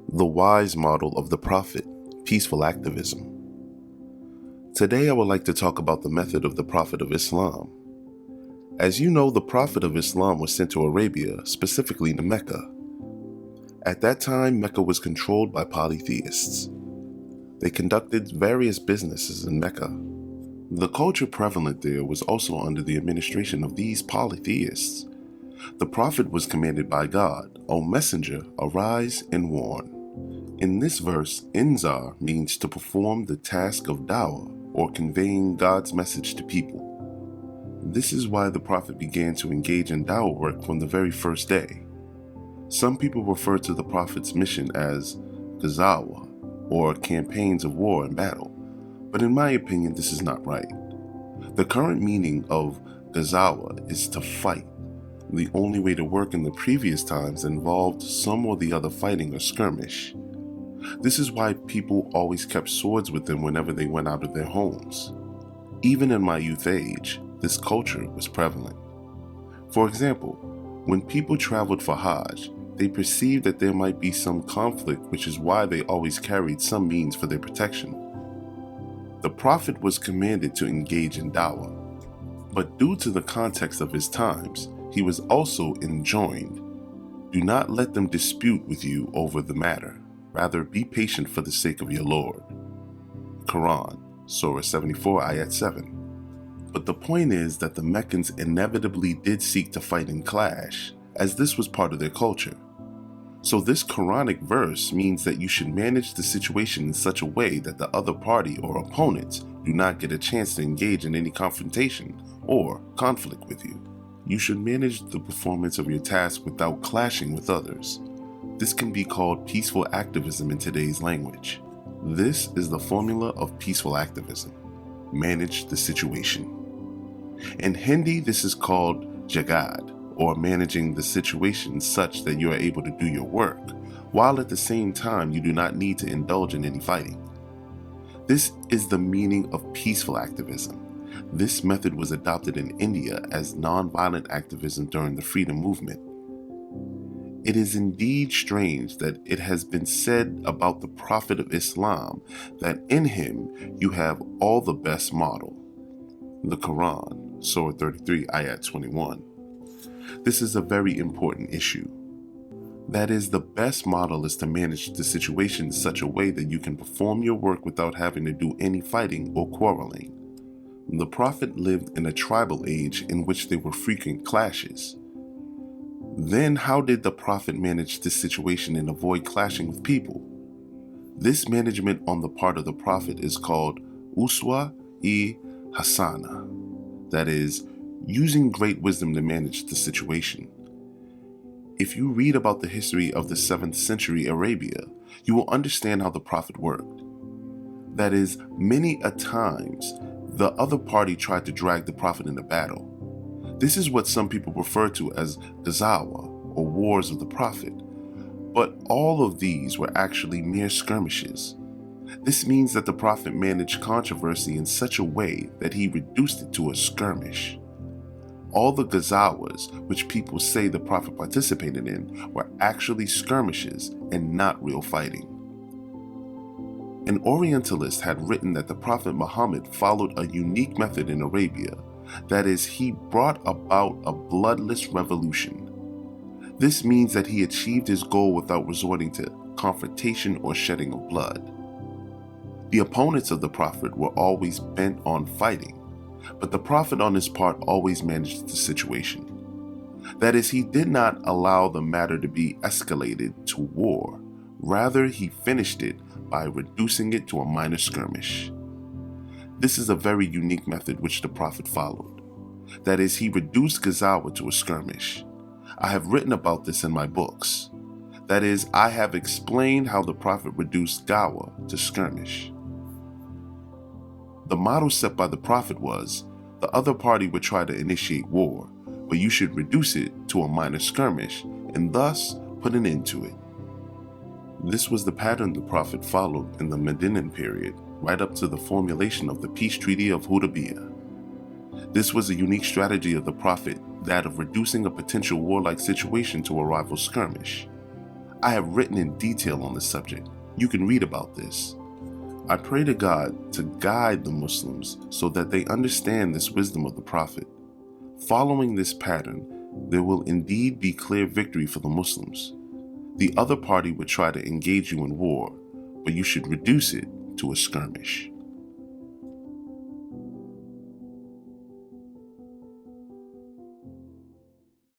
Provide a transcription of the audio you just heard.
The wise model of the Prophet, peaceful activism. Today I would like to talk about the method of the Prophet of Islam. As you know, the Prophet of Islam was sent to Arabia, specifically to Mecca. At that time, Mecca was controlled by polytheists. They conducted various businesses in Mecca. The culture prevalent there was also under the administration of these polytheists. The Prophet was commanded by God, "O Messenger, arise and warn." In this verse, inzar means to perform the task of dawah, or conveying God's message to people. This is why the Prophet began to engage in dawah work from the very first day. Some people refer to the Prophet's mission as ghazawa, or campaigns of war and battle, but in my opinion this is not right. The current meaning of ghazawa is to fight. The only way to work in the previous times involved some or the other fighting or skirmish. This is why people always kept swords with them whenever they went out of their homes. Even in my youth age, this culture was prevalent. For example, when people traveled for Hajj, they perceived that there might be some conflict, which is why they always carried some means for their protection. The Prophet was commanded to engage in dawah, but due to the context of his times, he was also enjoined, "Do not let them dispute with you over the matter. Rather, be patient for the sake of your Lord." Quran, Surah 74, Ayat 7. But the point is that the Meccans inevitably did seek to fight and clash, as this was part of their culture. So this Quranic verse means that you should manage the situation in such a way that the other party or opponents do not get a chance to engage in any confrontation or conflict with you. You should manage the performance of your task without clashing with others. This can be called peaceful activism in today's language. This is the formula of peaceful activism. Manage the situation. In Hindi, this is called jagad, or managing the situation such that you are able to do your work, while at the same time you do not need to indulge in any fighting. This is the meaning of peaceful activism. This method was adopted in India as nonviolent activism during the freedom movement. It is indeed strange that it has been said about the Prophet of Islam that in him you have all the best model. The Quran, Surah 33, Ayat 21. This is a very important issue. That is, the best model is to manage the situation in such a way that you can perform your work without having to do any fighting or quarreling. The Prophet lived in a tribal age in which there were frequent clashes. Then how did the Prophet manage this situation and avoid clashing with people? This management on the part of the Prophet is called uswa-e-hasana. That is, using great wisdom to manage the situation. If you read about the history of the 7th century Arabia, you will understand how the Prophet worked. That is, many a times, the other party tried to drag the Prophet into battle. This is what some people refer to as ghazawa, or wars of the Prophet. But all of these were actually mere skirmishes. This means that the Prophet managed controversy in such a way that he reduced it to a skirmish. All the ghazawas, which people say the Prophet participated in, were actually skirmishes and not real fighting. An Orientalist had written that the Prophet Muhammad followed a unique method in Arabia. That is, he brought about a bloodless revolution. This means that he achieved his goal without resorting to confrontation or shedding of blood. The opponents of the Prophet were always bent on fighting, but the Prophet on his part always managed the situation. That is, he did not allow the matter to be escalated to war. Rather, he finished it by reducing it to a minor skirmish. This is a very unique method which the Prophet followed. That is, he reduced ghazawa to a skirmish. I have written about this in my books. That is, I have explained how the Prophet reduced gawa to skirmish. The motto set by the Prophet was, the other party would try to initiate war, but you should reduce it to a minor skirmish and thus put an end to it. This was the pattern the Prophet followed in the Medinan period, right up to the formulation of the peace treaty of Hudaybiyah. This was a unique strategy of the Prophet, that of reducing a potential warlike situation to a rival skirmish. I have written in detail on the subject. You can read about this. I pray to God to guide the Muslims so that they understand this wisdom of the Prophet. Following this pattern, there will indeed be clear victory for the Muslims. The other party would try to engage you in war, but you should reduce it to a skirmish.